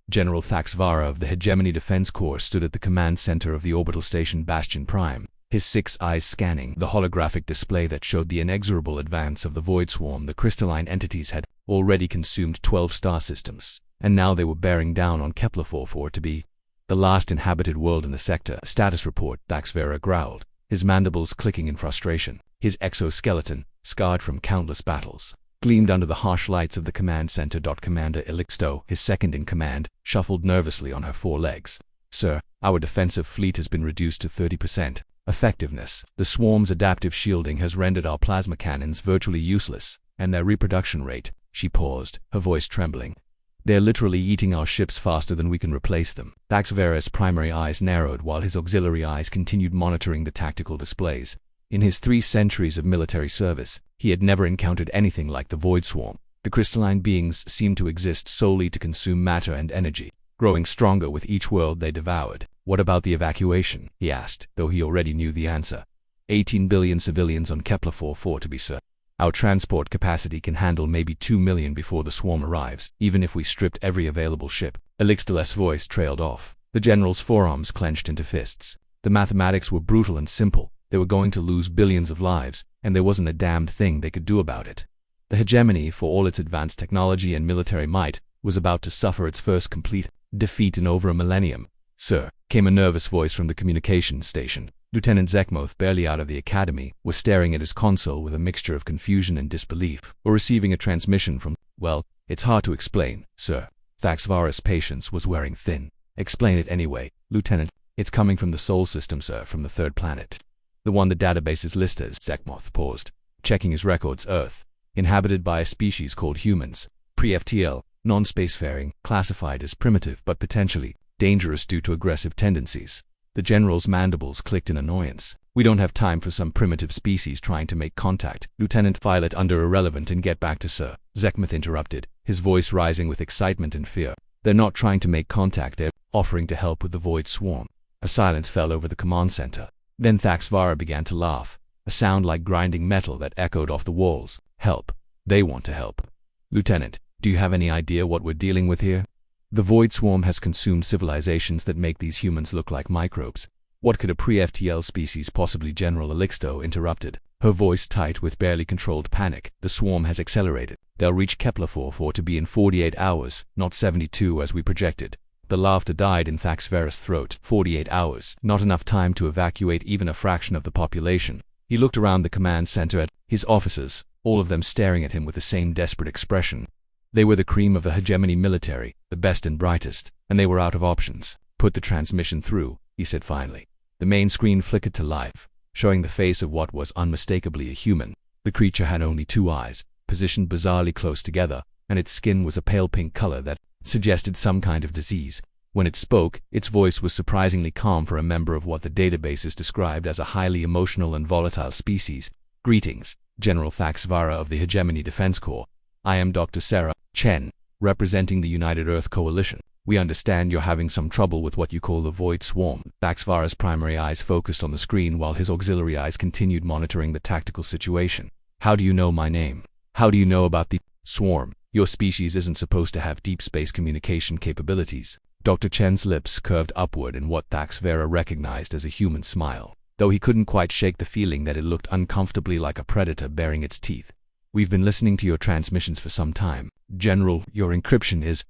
General Thax'vara of the Hegemony Defense Corps stood at the command center of the orbital station Bastion Prime, his 6 eyes scanning the holographic display that showed the inexorable advance of the Void Swarm. The crystalline entities had already consumed 12 star systems, and now they were bearing down on Kepler-44 to be the last inhabited world in the sector. Status report, Thax'vara growled, his mandibles clicking in frustration. His exoskeleton, scarred from countless battles, gleamed under the harsh lights of the command center. Commander Elixto, his second-in-command, shuffled nervously on her 4 legs. Sir, our defensive fleet has been reduced to 30% effectiveness. The swarm's adaptive shielding has rendered our plasma cannons virtually useless, and their reproduction rate. She paused, her voice trembling. They're literally eating our ships faster than we can replace them. Thax'vara's primary eyes narrowed while his auxiliary eyes continued monitoring the tactical displays. In his 3 centuries of military service, he had never encountered anything like the Void Swarm. The crystalline beings seemed to exist solely to consume matter and energy, growing stronger with each world they devoured. What about the evacuation? He asked, though he already knew the answer. 18 billion civilians on Kepler-44 to be certain. Our transport capacity can handle maybe 2 million before the swarm arrives, even if we stripped every available ship. Elixto's voice trailed off. The general's forearms clenched into fists. The mathematics were brutal and simple. They were going to lose billions of lives, and there wasn't a damned thing they could do about it. The hegemony, for all its advanced technology and military might, was about to suffer its first complete defeat in over a millennium. Sir, came a nervous voice from the communications station. Lieutenant Zekmoth, barely out of the academy, was staring at his console with a mixture of confusion and disbelief. Or receiving a transmission from, well, it's hard to explain, sir. Thax'vara's patience was wearing thin. Explain it anyway, Lieutenant. It's coming from the Sol system, sir, from the 3rd planet. The one the databases list as. Zekmoth paused, checking his records. Earth, inhabited by a species called humans, pre-FTL, non-spacefaring, classified as primitive but potentially dangerous due to aggressive tendencies. The general's mandibles clicked in annoyance. We don't have time for some primitive species trying to make contact. Lieutenant, file it under irrelevant and get back to Sir. Zekmoth interrupted, his voice rising with excitement and fear. They're not trying to make contact, they're offering to help with the Void Swarm. A silence fell over the command center. Then Thax'vara began to laugh, a sound like grinding metal that echoed off the walls. Help. They want to help. Lieutenant, do you have any idea what we're dealing with here? The Void Swarm has consumed civilizations that make these humans look like microbes. What could a pre-FTL species possibly? General Elixto interrupted, her voice tight with barely controlled panic. The swarm has accelerated. They'll reach Kepler-44 to be in 48 hours, not 72 as we projected. The laughter died in Thax'vara's throat. 48 hours. Not enough time to evacuate even a fraction of the population. He looked around the command center at his officers, all of them staring at him with the same desperate expression. They were the cream of the hegemony military, the best and brightest, and they were out of options. Put the transmission through, he said finally. The main screen flickered to life, showing the face of what was unmistakably a human. The creature had only 2 eyes, positioned bizarrely close together, and its skin was a pale pink color that suggested some kind of disease. When it spoke, its voice was surprisingly calm for a member of what the databases described as a highly emotional and volatile species. Greetings, General Thax'vara of the Hegemony Defense Corps. I am Dr. Sarah Chen, representing the United Earth Coalition. We understand you're having some trouble with what you call the Void Swarm. Thax'vara's primary eyes focused on the screen while his auxiliary eyes continued monitoring the tactical situation. How do you know my name? How do you know about the swarm? Your species isn't supposed to have deep space communication capabilities. Dr. Chen's lips curved upward in what Thax'vara recognized as a human smile, though he couldn't quite shake the feeling that it looked uncomfortably like a predator baring its teeth. We've been listening to your transmissions for some time. General, your encryption is ...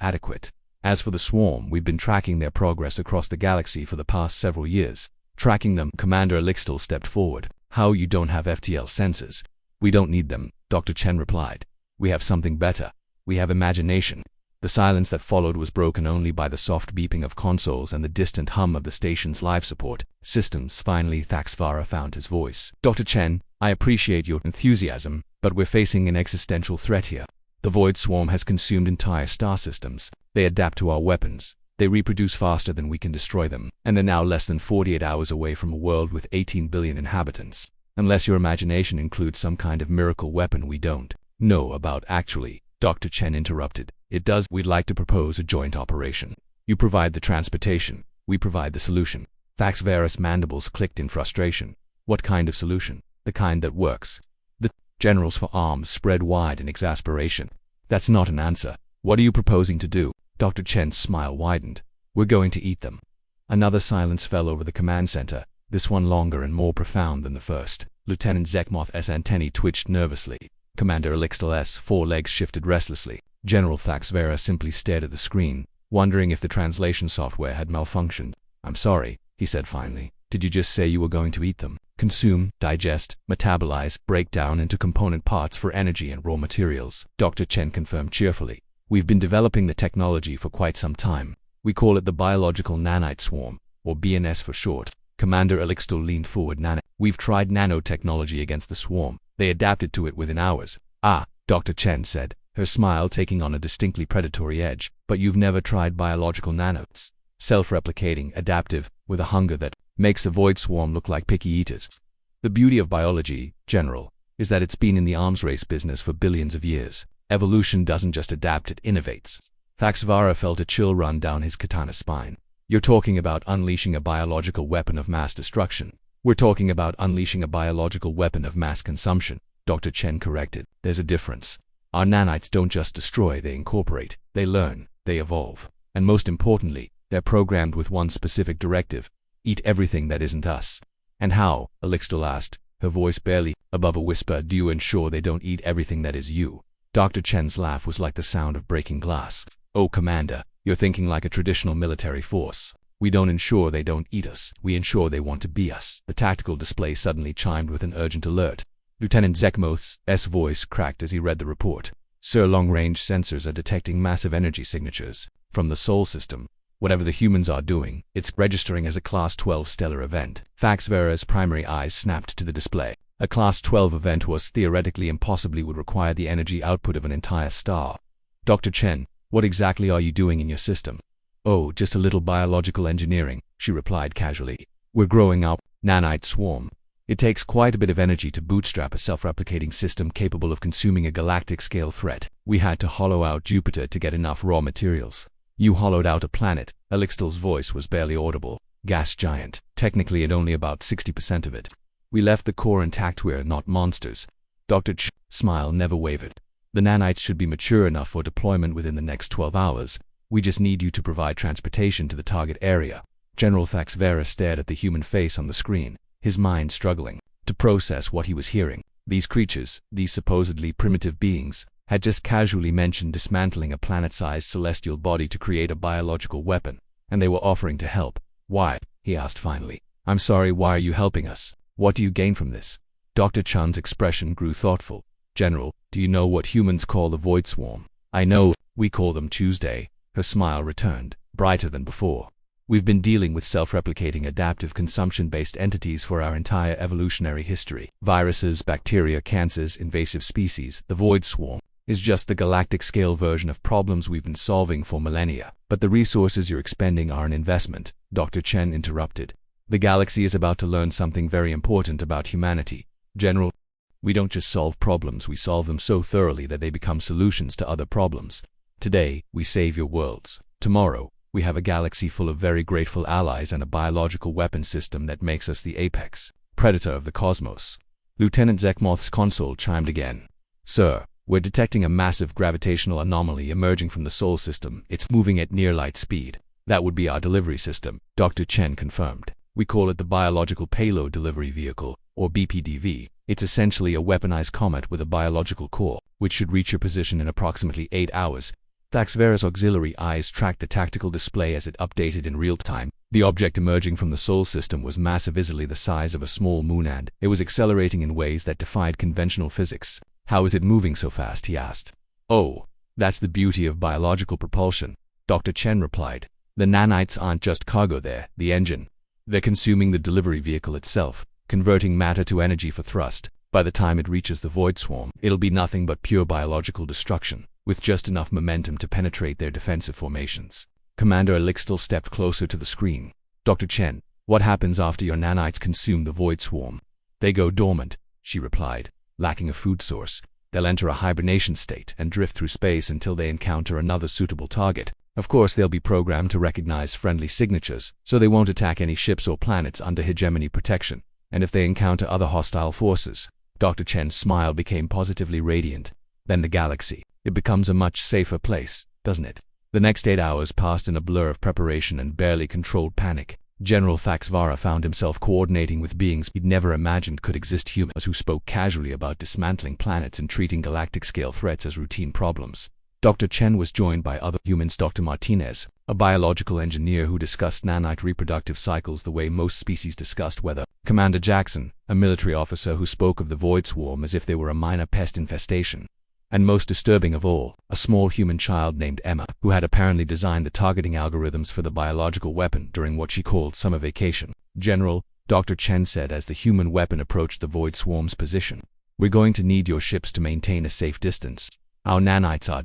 adequate. As for the swarm, we've been tracking their progress across the galaxy for the past several years. Tracking them, Commander Elixto stepped forward. How, you don't have FTL sensors? We don't need them, Dr. Chen replied. We have something better. We have imagination. The silence that followed was broken only by the soft beeping of consoles and the distant hum of the station's life support systems. Finally, Thax'vara found his voice. Dr. Chen, I appreciate your enthusiasm, but we're facing an existential threat here. The Void Swarm has consumed entire star systems. They adapt to our weapons. They reproduce faster than we can destroy them, and they're now less than 48 hours away from a world with 18 billion inhabitants. Unless your imagination includes some kind of miracle weapon we don't know about. Actually, Dr. Chen interrupted. It does. We'd like to propose a joint operation. You provide the transportation. We provide the solution. Thax'vara's mandibles clicked in frustration. What kind of solution? The kind that works. The general's forearms spread wide in exasperation. That's not an answer. What are you proposing to do? Dr. Chen's smile widened. We're going to eat them. Another silence fell over the command center, this one longer and more profound than the first. Lieutenant Zekmoth's antennae twitched nervously. Commander Elixtal's forelegs shifted restlessly. General Thax'vara simply stared at the screen, wondering if the translation software had malfunctioned. I'm sorry, he said finally. Did you just say you were going to eat them? Consume, digest, metabolize, break down into component parts for energy and raw materials, Dr. Chen confirmed cheerfully. We've been developing the technology for quite some time. We call it the Biological Nanite Swarm, or BNS for short. Commander Elixtal leaned forward. We've tried nanotechnology against the swarm. They adapted to it within hours. Ah, Dr. Chen said, her smile taking on a distinctly predatory edge. But you've never tried biological nanotes. Self-replicating, adaptive, with a hunger that makes the void swarm look like picky eaters. The beauty of biology, General, is that it's been in the arms race business for billions of years. Evolution doesn't just adapt, it innovates. Thax'vara felt a chill run down his katana spine. You're talking about unleashing a biological weapon of mass destruction. We're talking about unleashing a biological weapon of mass consumption, Dr. Chen corrected. There's a difference. Our nanites don't just destroy, they incorporate, they learn, they evolve. And most importantly, they're programmed with one specific directive: eat everything that isn't us. And how? Elixtal asked, her voice barely above a whisper. Do you ensure they don't eat everything that is you? Dr. Chen's laugh was like the sound of breaking glass. Oh, Commander, you're thinking like a traditional military force. We don't ensure they don't eat us, we ensure they want to be us. The tactical display suddenly chimed with an urgent alert. Lieutenant Zekmoth's voice cracked as he read the report. Sir, long-range sensors are detecting massive energy signatures from the Sol system. Whatever the humans are doing, it's registering as a Class 12 stellar event. Thax'vara's primary eyes snapped to the display. A Class 12 event was theoretically impossibly would require the energy output of an entire star. Dr. Chen, what exactly are you doing in your system? Oh, just a little biological engineering, she replied casually. We're growing up Nanite Swarm. It takes quite a bit of energy to bootstrap a self-replicating system capable of consuming a galactic-scale threat. We had to hollow out Jupiter to get enough raw materials. You hollowed out a planet. Elixtal's voice was barely audible. Gas giant. Technically at only about 60% of it. We left the core intact. We're not monsters. Dr. Ch's smile never wavered. The nanites should be mature enough for deployment within the next 12 hours. We just need you to provide transportation to the target area. General Thax'vara stared at the human face on the screen, his mind struggling to process what he was hearing. These creatures, these supposedly primitive beings, had just casually mentioned dismantling a planet-sized celestial body to create a biological weapon, and they were offering to help. Why? He asked finally. I'm sorry, why are you helping us? What do you gain from this? Dr. Chan's expression grew thoughtful. General, do you know what humans call the void swarm? I know, we call them Tuesday. Her smile returned, brighter than before. We've been dealing with self-replicating adaptive consumption-based entities for our entire evolutionary history. Viruses, bacteria, cancers, invasive species. The void swarm is just the galactic-scale version of problems we've been solving for millennia. But the resources you're expending are an investment, Dr. Chen interrupted. The galaxy is about to learn something very important about humanity. General, we don't just solve problems, we solve them so thoroughly that they become solutions to other problems. Today, we save your worlds. Tomorrow, we have a galaxy full of very grateful allies and a biological weapon system that makes us the apex predator of the cosmos. Lieutenant Zekmoth's console chimed again. Sir, we're detecting a massive gravitational anomaly emerging from the Sol system. It's moving at near light speed. That would be our delivery system, Dr. Chen confirmed. We call it the Biological Payload Delivery Vehicle, or BPDV. It's essentially a weaponized comet with a biological core, which should reach your position in approximately 8 hours. Thax'vara's auxiliary eyes tracked the tactical display as it updated in real time. The object emerging from the Sol system was massive, easily the size of a small moon, and it was accelerating in ways that defied conventional physics. How is it moving so fast? He asked. Oh, that's the beauty of biological propulsion, Dr. Chen replied. The nanites aren't just cargo, they're the engine. They're consuming the delivery vehicle itself, converting matter to energy for thrust. By the time it reaches the void swarm, it'll be nothing but pure biological destruction, with just enough momentum to penetrate their defensive formations. Commander Elixtal stepped closer to the screen. Dr. Chen, what happens after your nanites consume the void swarm? They go dormant, she replied. Lacking a food source, they'll enter a hibernation state and drift through space until they encounter another suitable target. Of course, they'll be programmed to recognize friendly signatures, so they won't attack any ships or planets under hegemony protection. And if they encounter other hostile forces, Dr. Chen's smile became positively radiant. Then the galaxy. It becomes a much safer place, doesn't it? The next 8 hours passed in a blur of preparation and barely controlled panic. General Thax'vara found himself coordinating with beings he'd never imagined could exist, humans who spoke casually about dismantling planets and treating galactic-scale threats as routine problems. Dr. Chen was joined by other humans, Dr. Martinez, a biological engineer who discussed nanite reproductive cycles the way most species discussed weather, Commander Jackson, a military officer who spoke of the Void Swarm as if they were a minor pest infestation, and most disturbing of all, a small human child named Emma, who had apparently designed the targeting algorithms for the biological weapon during what she called summer vacation. General, Dr. Chen said as the human weapon approached the Void Swarm's position, "We're going to need your ships to maintain a safe distance. Our nanites are ...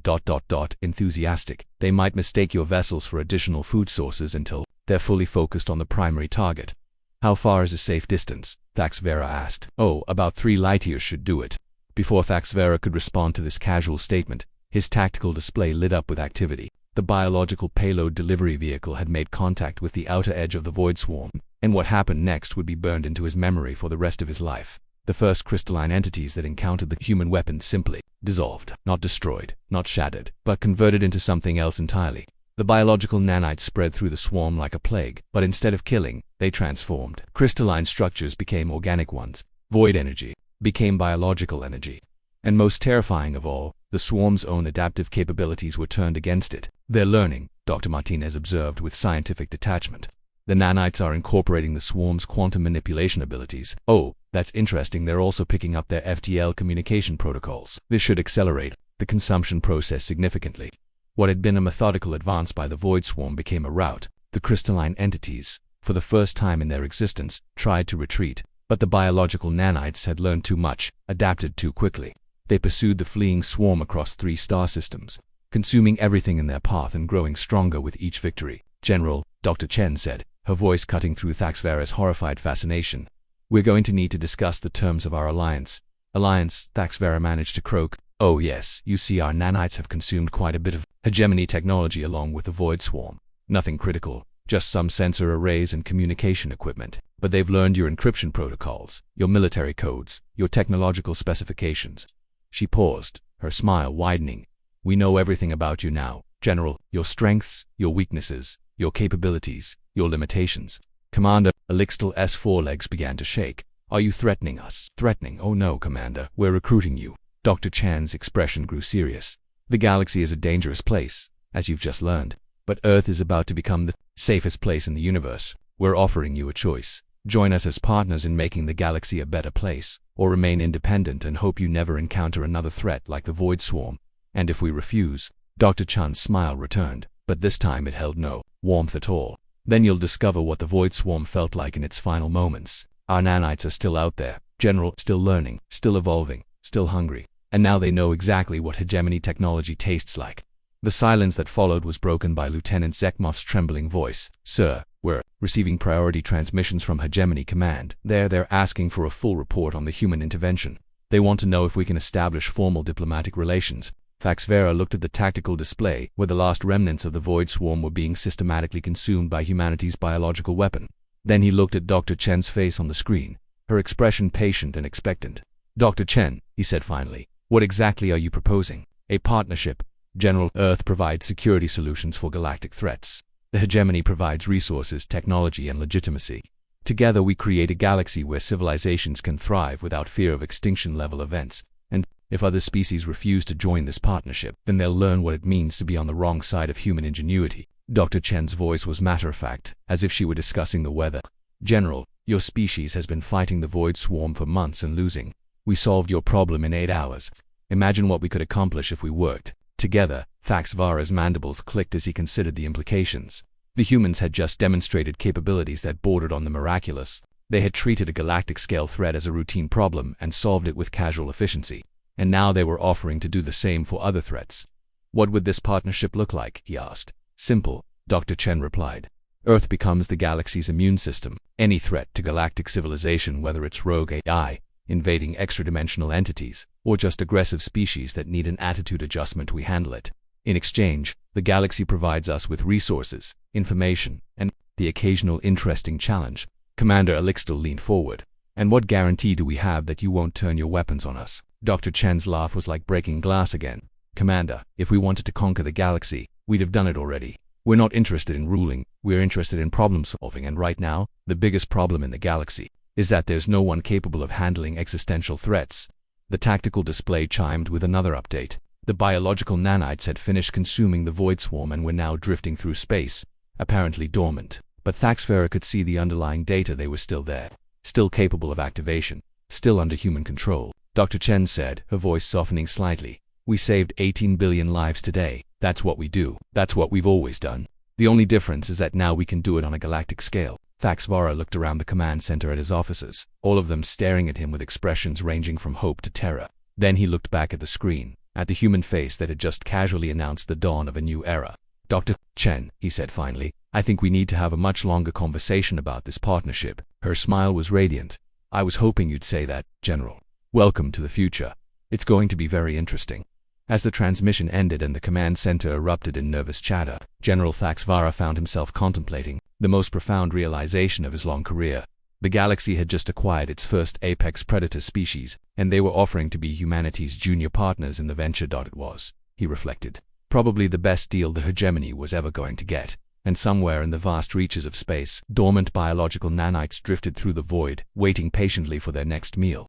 enthusiastic. They might mistake your vessels for additional food sources until they're fully focused on the primary target." "How far is a safe distance?" Thax'vara asked. "Oh, about 3 light years should do it." Before Thax'vara could respond to this casual statement, his tactical display lit up with activity. The biological payload delivery vehicle had made contact with the outer edge of the Void Swarm, and what happened next would be burned into his memory for the rest of his life. The first crystalline entities that encountered the human weapon simply dissolved, not destroyed, not shattered, but converted into something else entirely. The biological nanites spread through the swarm like a plague, but instead of killing, they transformed. Crystalline structures became organic ones. Void energy became biological energy. And most terrifying of all, the swarm's own adaptive capabilities were turned against it. "They're learning," Dr. Martinez observed with scientific detachment. "The nanites are incorporating the swarm's quantum manipulation abilities. Oh, that's interesting. They're also picking up their FTL communication protocols. This should accelerate the consumption process significantly." What had been a methodical advance by the Void Swarm became a rout. The crystalline entities, for the first time in their existence, tried to retreat, but the biological nanites had learned too much, adapted too quickly. They pursued the fleeing swarm across 3 star systems, consuming everything in their path and growing stronger with each victory. "General," Dr. Chen said, her voice cutting through Thax'vara's horrified fascination, "we're going to need to discuss the terms of our alliance." "Alliance?" Thax'vara managed to croak. "Oh yes, you see, our nanites have consumed quite a bit of hegemony technology along with the Void Swarm. Nothing critical, just some sensor arrays and communication equipment. But they've learned your encryption protocols, your military codes, your technological specifications." She paused, her smile widening. "We know everything about you now, General, your strengths, your weaknesses, your capabilities, your limitations." Commander Elixtal's forelegs began to shake. "Are you threatening us?" "Threatening? Oh no, Commander, we're recruiting you." Dr. Chan's expression grew serious. "The galaxy is a dangerous place, as you've just learned. But Earth is about to become the safest place in the universe. We're offering you a choice. Join us as partners in making the galaxy a better place, or remain independent and hope you never encounter another threat like the Void Swarm. And if we refuse," Dr. Chan's smile returned, but this time it held no warmth at all, "then you'll discover what the Void Swarm felt like in its final moments. Our nanites are still out there, General, still learning, still evolving, still hungry. And now they know exactly what hegemony technology tastes like." The silence that followed was broken by Lieutenant Zekmov's trembling voice. "Sir, we're receiving priority transmissions from Hegemony Command. They're asking for a full report on the human intervention. They want to know if we can establish formal diplomatic relations." Thax'vara looked at the tactical display, where the last remnants of the Void Swarm were being systematically consumed by humanity's biological weapon. Then he looked at Dr. Chen's face on the screen, her expression patient and expectant. "Dr. Chen," he said finally, "what exactly are you proposing?" "A partnership, General. Earth provides security solutions for galactic threats. The hegemony provides resources, technology, and legitimacy. Together we create a galaxy where civilizations can thrive without fear of extinction-level events. And if other species refuse to join this partnership, then they'll learn what it means to be on the wrong side of human ingenuity." Dr. Chen's voice was matter-of-fact, as if she were discussing the weather. "General, your species has been fighting the Void Swarm for months and losing. We solved your problem in 8 hours. Imagine what we could accomplish if we worked together." Thax'vara's mandibles clicked as he considered the implications. The humans had just demonstrated capabilities that bordered on the miraculous. They had treated a galactic-scale threat as a routine problem and solved it with casual efficiency. And now they were offering to do the same for other threats. "What would this partnership look like?" he asked. "Simple," Dr. Chen replied. "Earth becomes the galaxy's immune system. Any threat to galactic civilization, whether it's rogue AI, invading extra-dimensional entities, or just aggressive species that need an attitude adjustment, we handle it. In exchange, the galaxy provides us with resources, information, and the occasional interesting challenge." Commander Elixtal leaned forward. "And what guarantee do we have that you won't turn your weapons on us?" Dr. Chen's laugh was like breaking glass again. "Commander, if we wanted to conquer the galaxy, we'd have done it already. We're not interested in ruling, we're interested in problem solving, and right now, the biggest problem in the galaxy is that there's no one capable of handling existential threats. The tactical display chimed with another update. The biological nanites had finished consuming the void swarm and were now drifting through space, apparently dormant. But Thax'vara could see the underlying data. They were still there, still capable of activation, still under human control. Dr. Chen said, her voice softening slightly. We saved 18 billion lives today. That's what we do. That's what we've always done. The only difference is that now we can do it on a galactic scale. Thax'vara looked around the command center at his officers, all of them staring at him with expressions ranging from hope to terror. Then he looked back at the screen, at the human face that had just casually announced the dawn of a new era. Dr. Chen, he said finally, I think we need to have a much longer conversation about this partnership. Her smile was radiant. I was hoping you'd say that, General. Welcome to the future. It's going to be very interesting. As the transmission ended and the command center erupted in nervous chatter, General Thax'vara found himself contemplating the most profound realization of his long career. The galaxy had just acquired its first apex predator species, and they were offering to be humanity's junior partners in the venture. It was, he reflected, probably the best deal the hegemony was ever going to get. And somewhere in the vast reaches of space, dormant biological nanites drifted through the void, waiting patiently for their next meal.